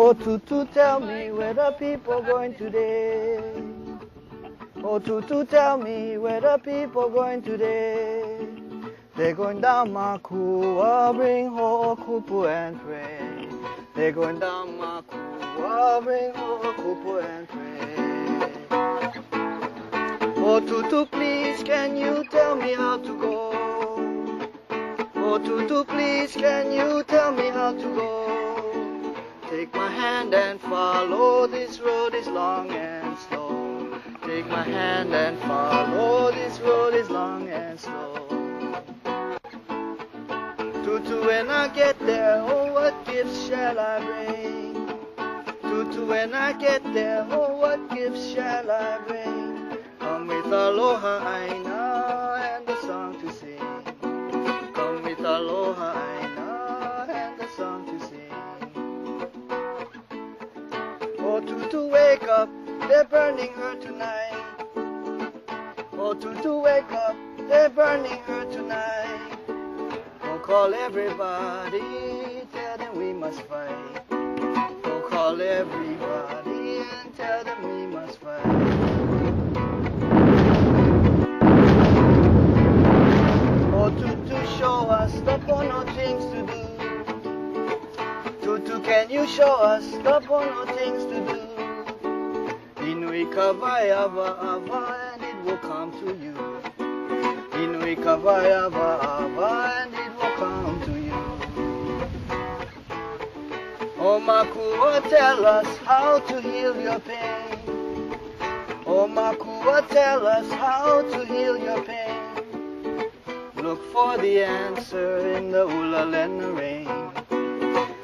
Oh, Tutu, tell me where the people going today. Oh, Tutu, tell me where the people going today. They're going down Makua, bring Ho'okupu and pray. They're going down Makua, bring Ho'okupu and pray. Oh, Tutu, please, can you tell me how to go? Oh, Tutu, please, can you tell me how to go? Take my hand and follow, this road is long and slow. Take my hand and follow, this road is long and slow. Tutu, when I get there, oh, what gifts shall I bring? Tutu, when I get there, oh, what gifts shall I bring? Come with aloha aina and a song to sing. Come with aloha aina and a song to sing. Oh, Tutu, wake up, they're burning her tonight. Oh, Tutu, wake up, they're burning her tonight. Oh, call everybody, tell them we must fight. Oh, call everybody and tell them we must fight. Oh, Tutu, show us the pono things to do. Tutu, can you show us the pono things to do? Inui kawai ava ava and it will come to you. Inui kawai ava ava and it will come to you. Oh, Makua, tell us how to heal your pain. Oh, Makua, tell us how to heal your pain. Look for the answer in the ulalena rain.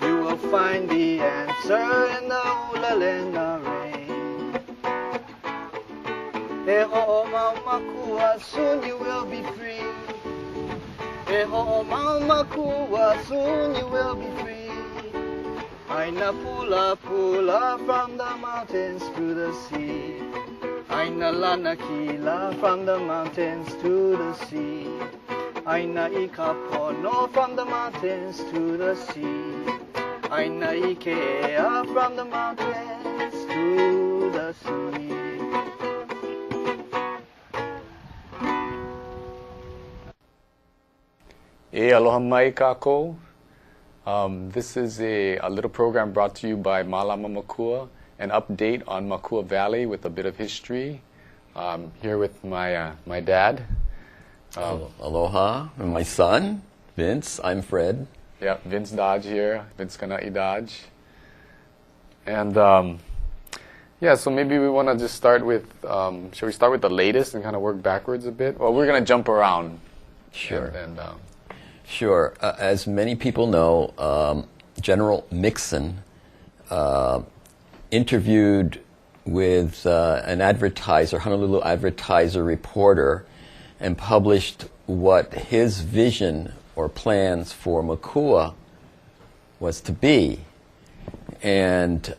You will find the answer in the ulalena rain. E ho'o mau Makua, soon you will be free. E ho'o mau Makua, soon you will be free. Aina pula pula from the mountains to the sea. Aina lana kila from the mountains to the sea. Aina ikapono from the mountains to the sea. Aina ikea from the mountains to the sea. Aloha mai kākou. This is a little program brought to you by Malama Makua, an update on Makua Valley with a bit of history. Here with my dad. Aloha, and my son, Vince. I'm Fred. Yeah, Vince Dodge here, Vince Kana'i Dodge. And yeah, so maybe we want to just start with, shall we start with the latest and kind of work backwards a bit? Well, we're going to jump around. Sure. Sure. As many people know, General Mixon interviewed with an advertiser, Honolulu Advertiser reporter, and published what his vision or plans for Makua was to be. And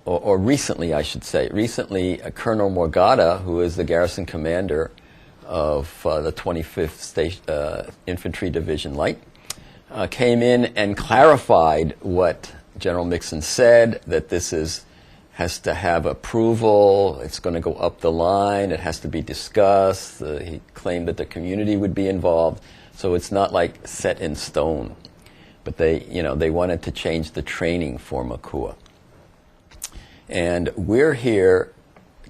recently, I should say, Colonel Morgada, who is the garrison commander of the 25th Infantry Division Light, came in and clarified what General Mixon said, that this has to have approval, it's going to go up the line, it has to be discussed. He claimed that the community would be involved, so it's not like set in stone. But they wanted to change the training for Makua. And we're here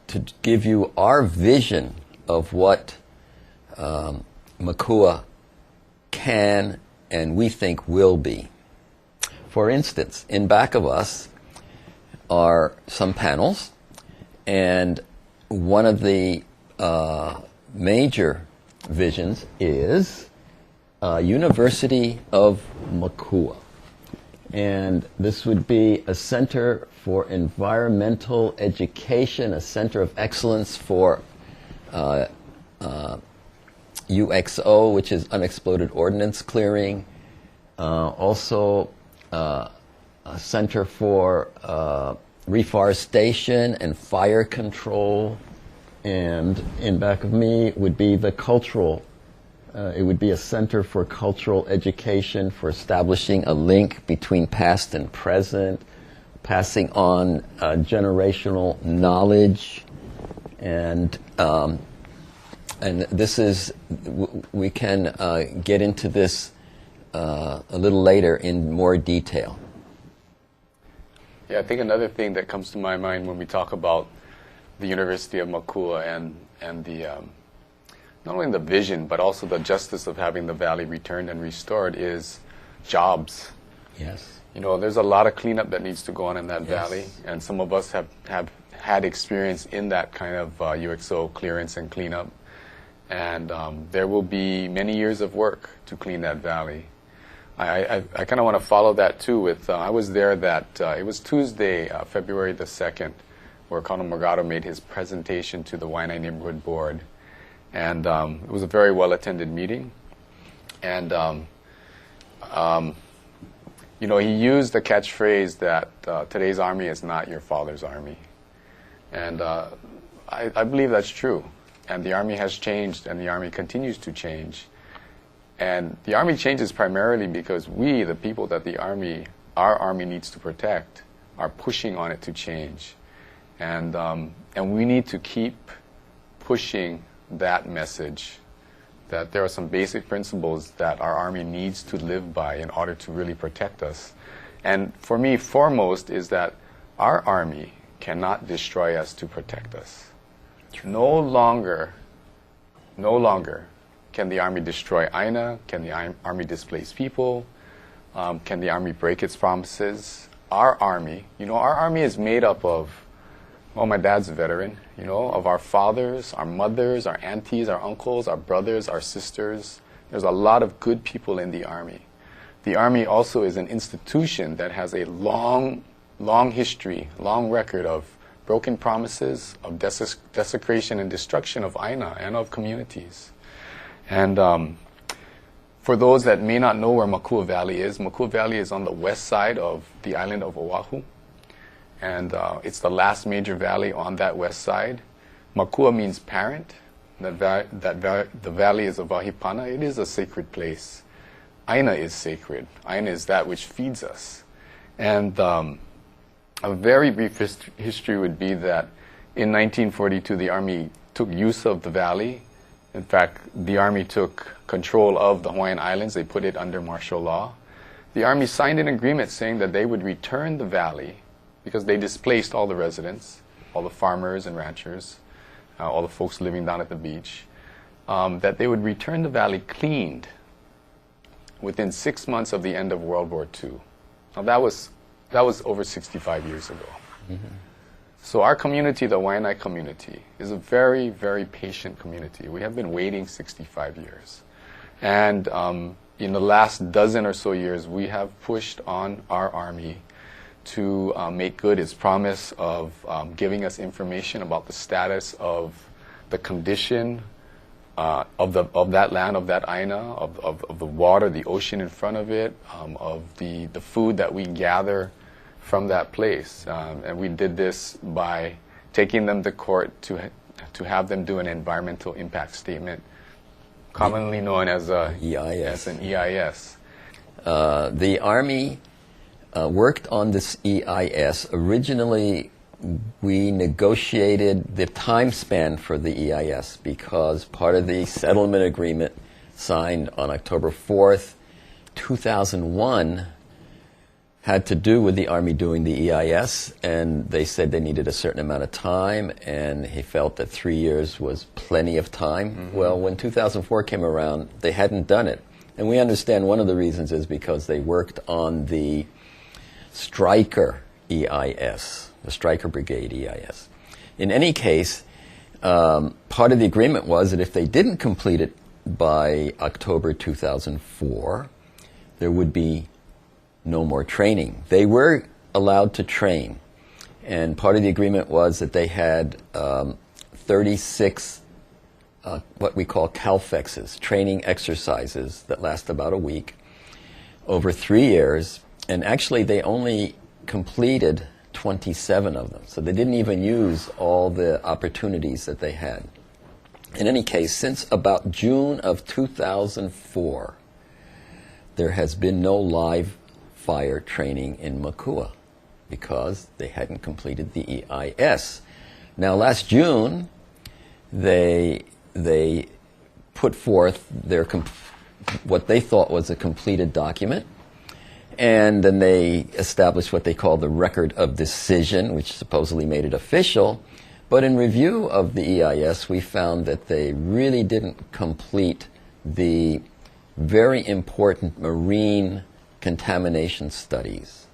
to give you our vision of what Makua can and we think will be. For instance, in back of us are some panels, and one of the major visions is University of Makua. And this would be a center for environmental education, a center of excellence for UXO, which is unexploded ordnance clearing, also a center for reforestation and fire control, and in back of me would be the cultural It would be a center for cultural education, for establishing a link between past and present, passing on generational knowledge, and this is, we can get into this a little later in more detail. Yeah, I think another thing that comes to my mind when we talk about the University of Makua and the not only the vision, but also the justice of having the valley returned and restored is jobs. Yes. You know, there's a lot of cleanup that needs to go on in that Yes. valley, and some of us have had experience in that kind of UXO clearance and cleanup. And there will be many years of work to clean that valley. I kind of want to follow that too with, I was there it was Tuesday, February the 2nd, where Colonel Morgado made his presentation to the Waianae Neighborhood Board. And it was a very well-attended meeting. And, you know, he used the catchphrase that today's army is not your father's army. And I believe that's true. And the Army has changed, and the Army continues to change. And the Army changes primarily because we, the people that our Army needs to protect, are pushing on it to change. And we need to keep pushing that message, that there are some basic principles that our Army needs to live by in order to really protect us. And for me, foremost is that our Army cannot destroy us to protect us. No longer can the Army destroy Aina, can the Army displace people, can the Army break its promises. Our Army is made up of, well, my dad's a veteran, you know, of our fathers, our mothers, our aunties, our uncles, our brothers, our sisters. There's a lot of good people in the Army. The Army also is an institution that has a long history, long record of broken promises, of desecration and destruction of Aina and of communities. And for those that may not know where Makua Valley is on the west side of the island of Oahu. And it's the last major valley on that west side. Makua means parent. The valley is a Vahipana. It is a sacred place. Aina is sacred. Aina is that which feeds us. And a very brief history would be that in 1942, the Army took use of the valley. In fact, the Army took control of the Hawaiian Islands. They put it under martial law. The Army signed an agreement saying that they would return the valley because they displaced all the residents, all the farmers and ranchers, all the folks living down at the beach, that they would return the valley cleaned within 6 months of the end of World War II. Now that was over 65 years ago. Mm-hmm. So our community, the Waianae community, is a very, very patient community. We have been waiting 65 years. And in the last dozen or so years, we have pushed on our Army to make good its promise of giving us information about the status of the condition of that land, of that Aina, of the water, the ocean in front of it, of the food that we gather from that place. And we did this by taking them to court to have them do an environmental impact statement, commonly known as an EIS. The Army worked on this EIS. Originally, we negotiated the time span for the EIS because part of the settlement agreement signed on October 4th, 2001 had to do with the Army doing the EIS, and they said they needed a certain amount of time, and he felt that 3 years was plenty of time. Mm-hmm. Well, when 2004 came around, they hadn't done it. And we understand one of the reasons is because they worked on the Stryker EIS, the Stryker Brigade EIS. In any case, part of the agreement was that if they didn't complete it by October 2004, there would be no more training. They were allowed to train, and part of the agreement was that they had 36 what we call CALFEXs, training exercises that last about a week over 3 years, and actually they only completed 27 of them, so they didn't even use all the opportunities that they had. In any case, since about June of 2004, there has been no live fire training in Makua because they hadn't completed the EIS. Now, last June, they put forth their what they thought was a completed document, and then they established what they call the record of decision, which supposedly made it official. But in review of the EIS, we found that they really didn't complete the very important marine contamination studies.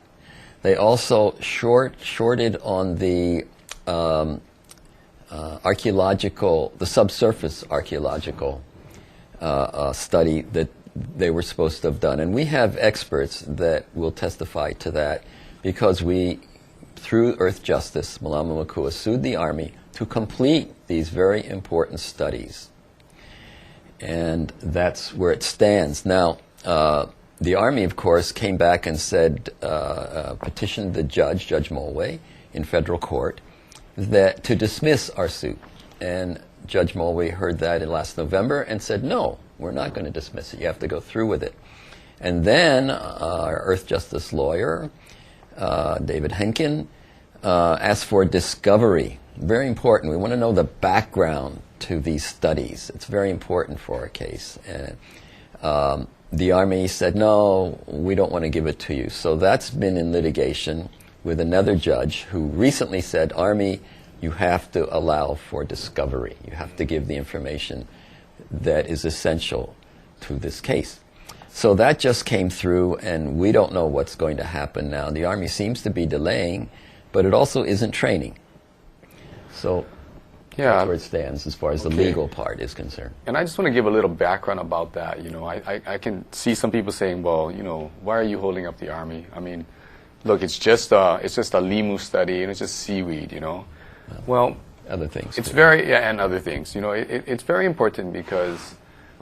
They also shorted on the the subsurface archaeological study that they were supposed to have done. And we have experts that will testify to that because we, through Earth Justice, Malama Makua sued the Army to complete these very important studies. And that's where it stands. Now, the Army, of course, came back and said, petitioned the judge, Judge Mulway, in federal court, that to dismiss our suit. And Judge Mulway heard that in last November and said, no, we're not going to dismiss it. You have to go through with it. And then our Earth Justice lawyer, David Henkin, asked for discovery. Very important. We want to know the background to these studies. It's very important for our case. And the Army said, no, we don't want to give it to you. So that's been in litigation with another judge who recently said, Army, you have to allow for discovery. You have to give the information that is essential to this case. So that just came through, and we don't know what's going to happen now. The Army seems to be delaying, but it also isn't training. So that's where it stands as far as the legal part is concerned. And I just want to give a little background about that. You know, I can see some people saying, well, you know, why are you holding up the Army? I mean, look, it's just a limu study, and it's just seaweed, you know. Well, other things. It's and other things. You know, it's very important because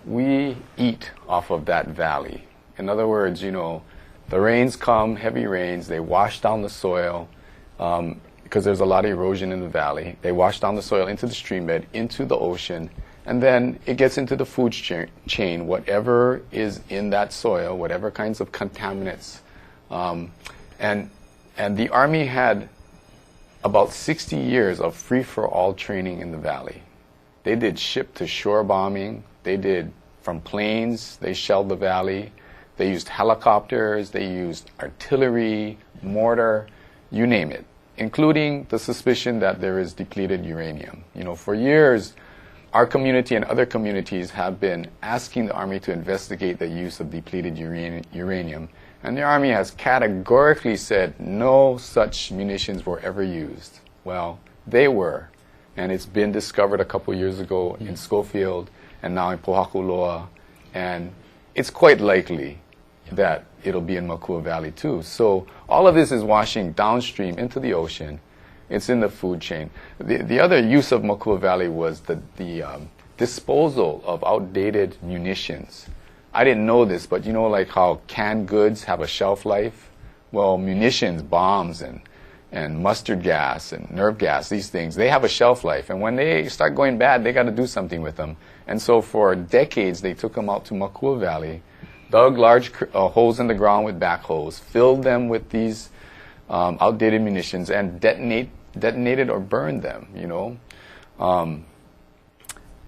we eat off of that valley. In other words, you know, the rains come, heavy rains, they wash down the soil, because there's a lot of erosion in the valley. They wash down the soil into the stream bed, into the ocean, and then it gets into the food chain, whatever is in that soil, whatever kinds of contaminants. And the Army had about 60 years of free-for-all training in the valley. They did ship-to-shore bombing. They did from planes. They shelled the valley. They used helicopters. They used artillery, mortar, you name it, including the suspicion that there is depleted uranium. You know, for years, our community and other communities have been asking the Army to investigate the use of depleted uranium. And the Army has categorically said no such munitions were ever used. Well, they were. And it's been discovered a couple years ago in Schofield and now in Pohakuloa. And it's quite likely that it'll be in Makua Valley too. So all of this is washing downstream into the ocean. It's in the food chain. The other use of Makua Valley was the disposal of outdated munitions. I didn't know this, but you know, like how canned goods have a shelf life? Well, munitions, bombs, and mustard gas and nerve gas, these things, they have a shelf life. And when they start going bad, they got to do something with them. And so for decades, they took them out to Makua Valley, dug large holes in the ground with backhoes, filled them with these outdated munitions, and detonated or burned them, you know.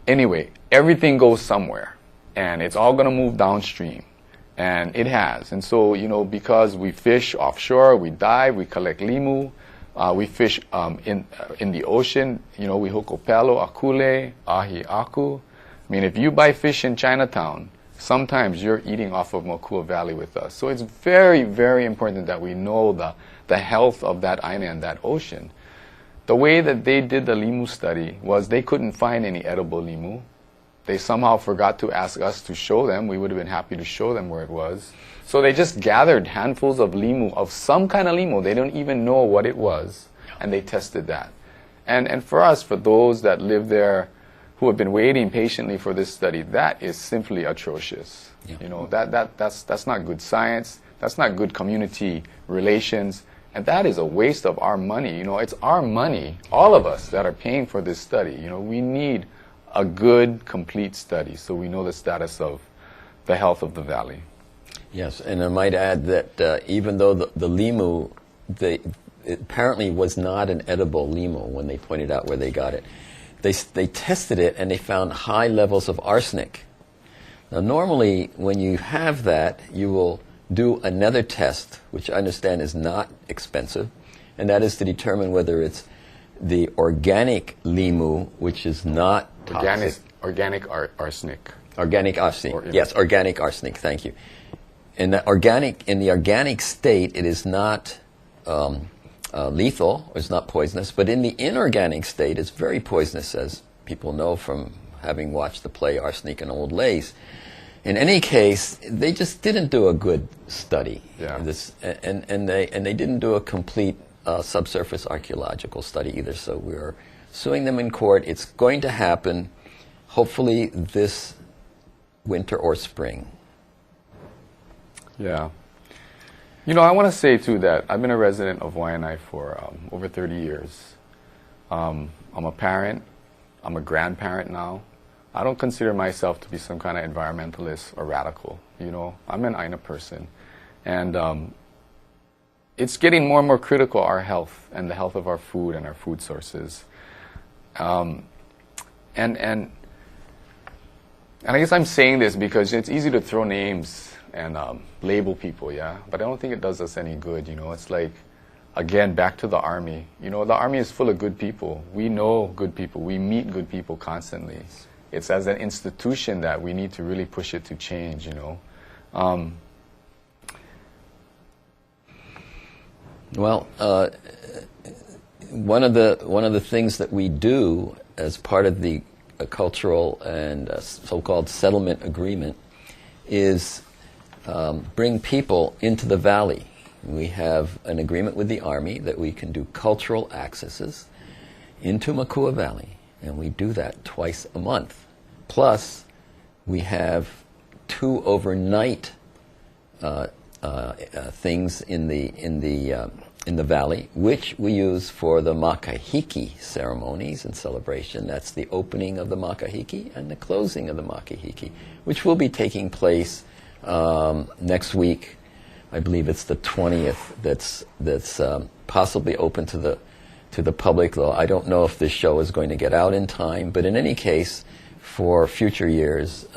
Anyway, everything goes somewhere. And it's all going to move downstream. And it has. And so, you know, because we fish offshore, we dive, we collect limu, we fish in the ocean, you know, we hokopelo, akule, ahi aku. I mean, if you buy fish in Chinatown, sometimes you're eating off of Makua Valley with us. So it's very, very important that we know the health of that aina and that ocean. The way that they did the limu study was they couldn't find any edible limu. They somehow forgot to ask us to show them. We would have been happy to show them where it was. So they just gathered handfuls of limu, of some kind of limu. They don't even know what it was. And they tested that. And for us, for those that live there who have been waiting patiently for this study, that is simply atrocious. Yeah. You know, that's not good science. That's not good community relations. And that is a waste of our money. You know, it's our money, all of us that are paying for this study. You know, we need a good, complete study, so we know the status of the health of the valley. Yes, and I might add that even though the limu, it apparently was not an edible limu when they pointed out where they got it, they tested it and they found high levels of arsenic. Now, normally, when you have that, you will do another test, which I understand is not expensive, and that is to determine whether it's the organic limu, which is not toxic. Organic arsenic. Organic arsenic. Yes, organic arsenic. Thank you. In the organic state, it is not lethal. It's not poisonous. But in the inorganic state, it's very poisonous, as people know from having watched the play Arsenic and Old Lace. In any case, they just didn't do a good study. Yeah. And they didn't do a complete subsurface archaeological study either. So we're suing them in court. It's going to happen, hopefully this winter or spring. Yeah. You know, I want to say, too, that I've been a resident of Waianae for over 30 years. I'm a parent. I'm a grandparent now. I don't consider myself to be some kind of environmentalist or radical. You know, I'm an Aina person. And it's getting more and more critical, our health and the health of our food and our food sources. And I guess I'm saying this because it's easy to throw names and label people, yeah? But I don't think it does us any good, you know? It's like, again, back to the Army. You know, the Army is full of good people. We know good people. We meet good people constantly. It's as an institution that we need to really push it to change, you know? Well, one of the things that we do as part of the cultural and so-called settlement agreement is bring people into the valley. We have an agreement with the Army that we can do cultural accesses into Makua Valley, and we do that twice a month. Plus, we have 2 overnight things in the valley, which we use for the makahiki ceremonies and celebration. That's the opening of the makahiki and the closing of the makahiki, which will be taking place next week. I believe it's the 20th. That's possibly open to the public, though I don't know if this show is going to get out in time. But in any case, for future years,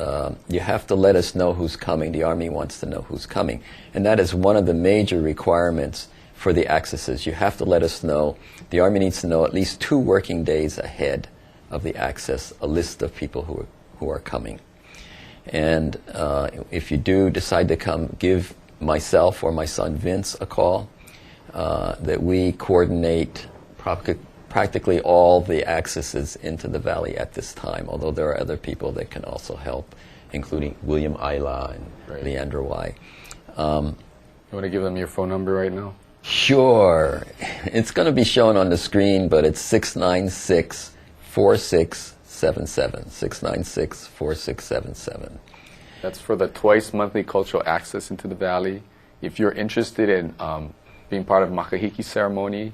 you have to let us know who's coming. The Army wants to know who's coming, and that is one of the major requirements for the accesses. You have to let us know. The Army needs to know at least 2 working days ahead of the access a list of people who are coming. And if you do decide to come, give myself or my son Vince a call, that we coordinate practically all the accesses into the valley at this time, although there are other people that can also help, including William Ayla and Right. Leandra Y. You want to give them your phone number right now? Sure. It's going to be shown on the screen, but it's 696-4677. 696-4677. That's for the twice monthly cultural access into the valley. If you're interested in being part of makahiki ceremony,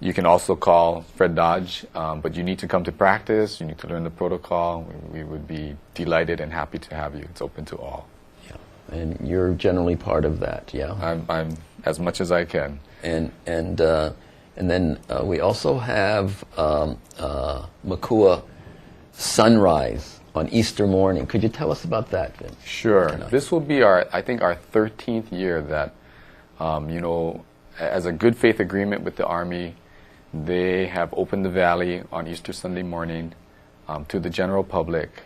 you can also call Fred Dodge, but you need to come to practice. You need to learn the protocol. We would be delighted and happy to have you. It's open to all. Yeah. And you're generally part of that, yeah? I'm as much as I can. And then we also have Makua sunrise on Easter morning. Could you tell us about that, Vin? Sure. This will be I think our 13th year that, you know, as a good faith agreement with the Army, they have opened the valley on Easter Sunday morning to the general public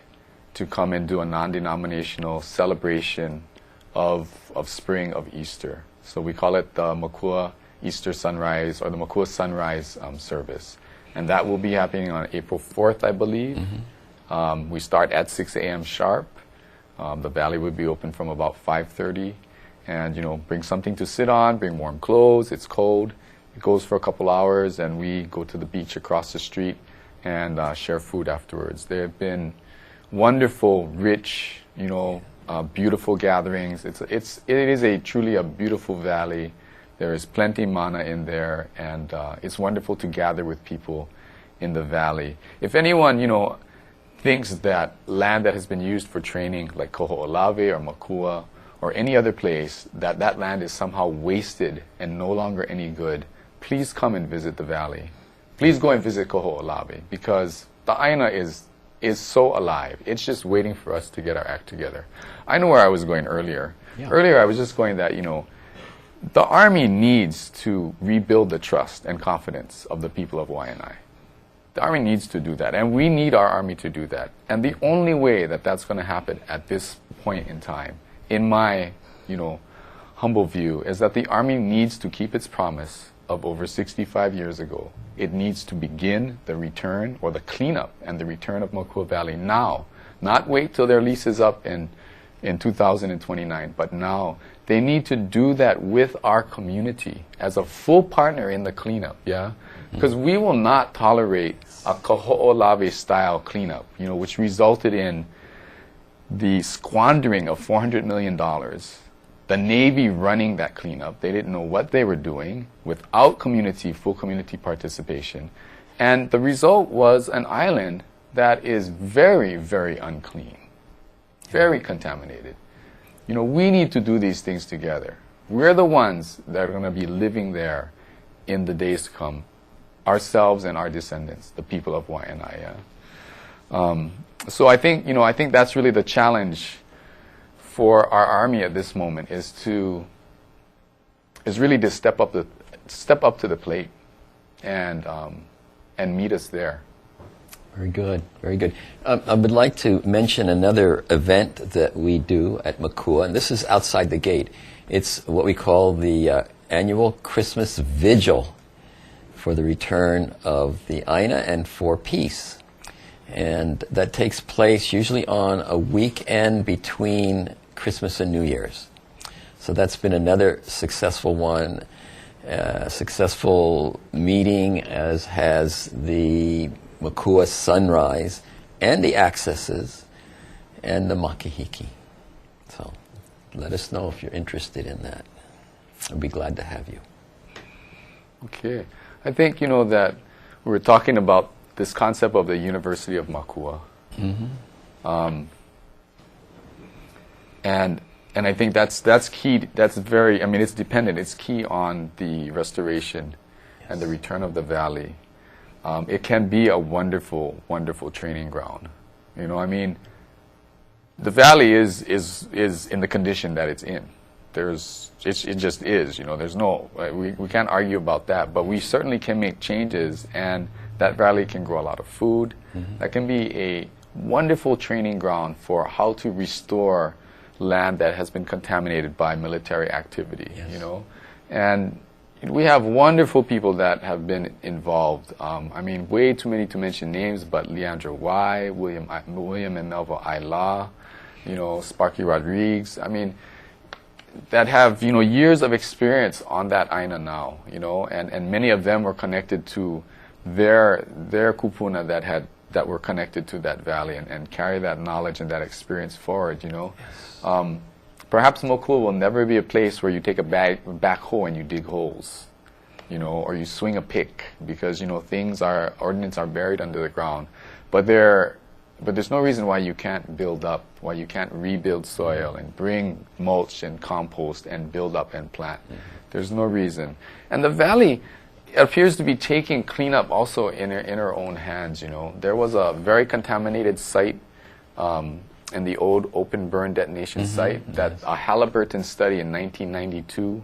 to come and do a non-denominational celebration of spring, of Easter. So we call it the Makua Easter Sunrise, or the Makua Sunrise service. And that will be happening on April 4th, I believe. Mm-hmm. We start at 6 a.m. sharp. The valley will be open from about 5:30. And, you know, bring something to sit on, bring warm clothes. It's cold. It goes for a couple hours, and we go to the beach across the street and share food afterwards. There have been wonderful, rich, you know, beautiful gatherings. It is truly a beautiful valley. There is plenty mana in there, and it's wonderful to gather with people in the valley. If anyone, thinks that land that has been used for training, like Koho'olawe or Makua or any other place, that land is somehow wasted and no longer any good, please come and visit the valley. Please go and visit Koho'olawe, because the Aina is so alive. It's just waiting for us to get our act together. I know where I was going earlier. Yeah. Earlier I was just going that, the Army needs to rebuild the trust and confidence of the people of Waianae. The Army needs to do that, and we need our Army to do that. And the only way that that's going to happen at this point in time, in my, humble view, is that the Army needs to keep its promise of over 65 years ago. It needs to begin the return or the cleanup and the return of Makua Valley now, not wait till their lease is up in 2029, but now. They need to do that with our community as a full partner in the cleanup, yeah? Because we will not tolerate a Koho'olawe style cleanup, which resulted in the squandering of $400 million. The Navy running that cleanup. They didn't know what they were doing without full community participation. And the result was an island that is very, very unclean, very contaminated. We need to do these things together. We're the ones that are going to be living there in the days to come, ourselves and our descendants, the people of Waianae. So I think that's really the challenge for our Army at this moment, is really to step up to the plate and meet us there. Very good, very good. I would like to mention another event that we do at Makua, and this is outside the gate. It's what we call the annual Christmas Vigil for the return of the Aina and for peace. And that takes place usually on a weekend between Christmas and New Year's. So that's been another successful one, successful meeting, as has the Makua Sunrise and the Accesses and the Makahiki. So let us know if you're interested in that. I'd be glad to have you. Okay. I think, that we were talking about this concept of the University of Makua. Mm-hmm. And I think that's key. That's very, it's dependent. It's key on the restoration and the return of the valley. It can be a wonderful, wonderful training ground. The valley is in the condition that it's in. It just is. There's no, we can't argue about that. But we certainly can make changes, and that valley can grow a lot of food. Mm-hmm. That can be a wonderful training ground for how to restore land that has been contaminated by military activity. Yes. And we have wonderful people that have been involved. Way too many to mention names, but Leandra Y, William and Melville Ayla, Sparky Rodriguez. That have, years of experience on that Aina now, and many of them were connected to their kupuna that were connected to that valley and carry that knowledge and that experience forward, Yes. Perhaps Makua will never be a place where you take a backhoe and you dig holes, or you swing a pick, because, ordnance are buried under the ground. But there's no reason why you can't build up, why you can't rebuild soil and bring mulch and compost and build up and plant. Mm-hmm. There's no reason. And the valley appears to be taking cleanup also in her own hands, There was a very contaminated site in the old open burn detonation Mm-hmm. site that a Halliburton study in 1992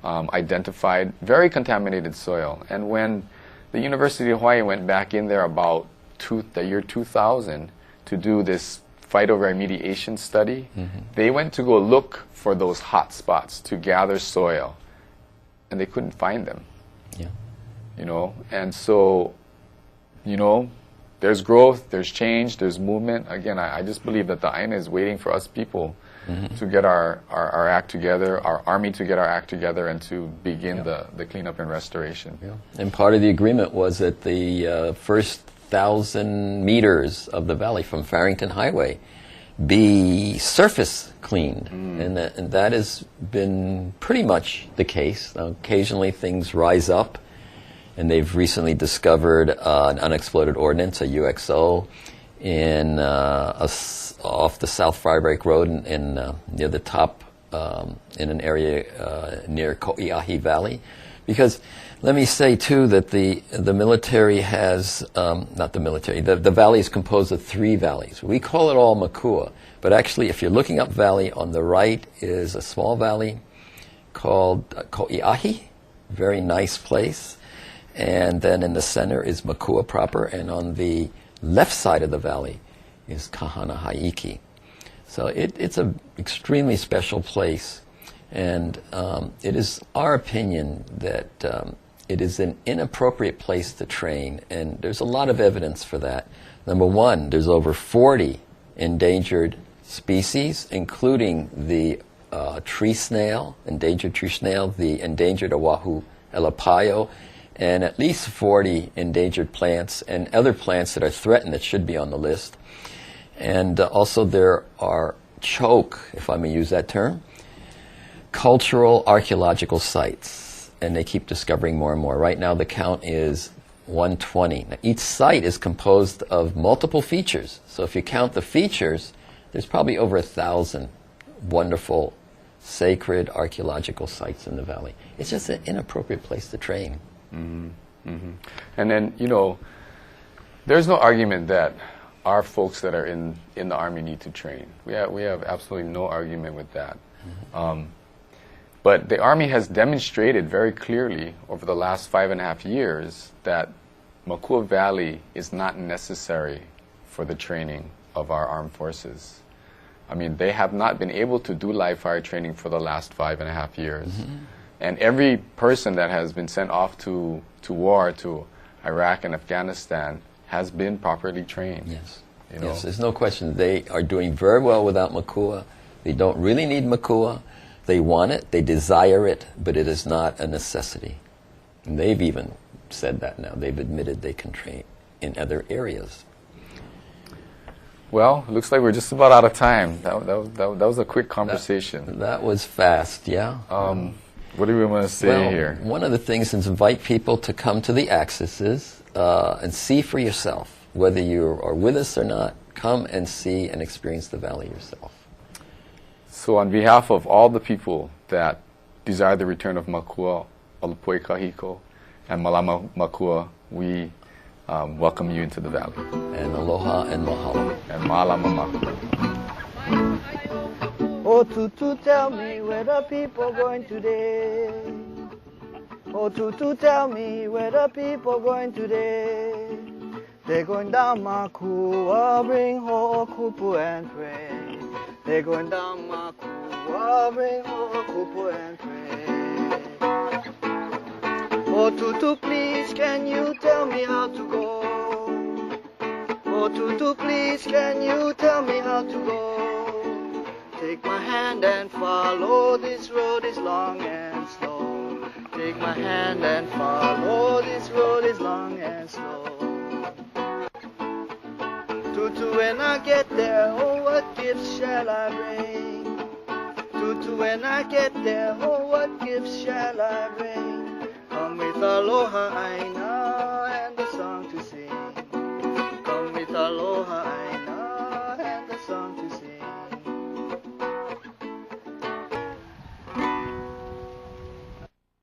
identified very contaminated soil. And when the University of Hawaii went back in there about the year 2000 to do this phytoremediation study, mm-hmm. they went to go look for those hot spots to gather soil, and they couldn't find them. Yeah. And so, there's growth, there's change, there's movement. Again, I just believe that the Aina is waiting for us people mm-hmm. to get our act together, our Army to get our act together, and to begin the cleanup and restoration. Yeah. And part of the agreement was that the first 1,000 meters of the valley from Farrington Highway be surface cleaned. And that has been pretty much the case. Occasionally things rise up And they've recently discovered an unexploded ordnance, a UXO, off the South Firebreak Road near the top, in an area near Ko'iahi Valley. Because let me say, too, that the military has, not the military, the valley is composed of 3 valleys. We call it all Makua, but actually, if you're looking up valley, on the right is a small valley called Ko'iahi, very nice place. And then in the center is Makua proper, and on the left side of the valley is Kahanahaiki. So it's an extremely special place, and it is our opinion that it is an inappropriate place to train, and there's a lot of evidence for that. Number one, there's over 40 endangered species, including the tree snail, endangered tree snail, the endangered Oahu elapayo, and at least 40 endangered plants and other plants that are threatened that should be on the list. And also there are choke, if I may use that term, cultural archaeological sites, and they keep discovering more and more. Right now the count is 120. Now, each site is composed of multiple features, so if you count the features, there's probably over 1,000 wonderful sacred archaeological sites in the valley. It's just an inappropriate place to train. Mm-hmm. Mm-hmm. And then, you know, there's no argument that our folks that are in the Army need to train. We have absolutely no argument with that. Mm-hmm. But the Army has demonstrated very clearly over the last 5.5 years that Makua Valley is not necessary for the training of our armed forces. I mean, they have not been able to do live fire training for the last 5.5 years. Mm-hmm. And every person that has been sent off to war, to Iraq and Afghanistan, has been properly trained. Yes. You know? Yes, there's no question. They are doing very well without Makua. They don't really need Makua. They want it, they desire it, but it is not a necessity. And they've even said that now. They've admitted they can train in other areas. Well, it looks like we're just about out of time. That was a quick conversation. That was fast, yeah. What do we want to say here? One of the things is invite people to come to the Axis and see for yourself. Whether you are with us or not, come and see and experience the valley yourself. So on behalf of all the people that desire the return of Makua, Olopoi Kahiko, and Malama Makua, we welcome you into the valley. And aloha and mahalo. And malama Makua. Oh, Tutu, tell me where the people going today. Oh, Tutu, tell me where the people going today. They're going down Makua, bring ho'okupu and pray. They're going down Makua, bring ho'okupu and pray. Oh, Tutu, please, can you tell me how to go? Oh, Tutu, please, can you tell me how to go? Take my hand and follow, this road is long and slow. Take my hand and follow, this road is long and slow. Tutu, when I get there, oh, what gifts shall I bring? Tutu, when I get there, oh, what gifts shall I bring? Come with aloha,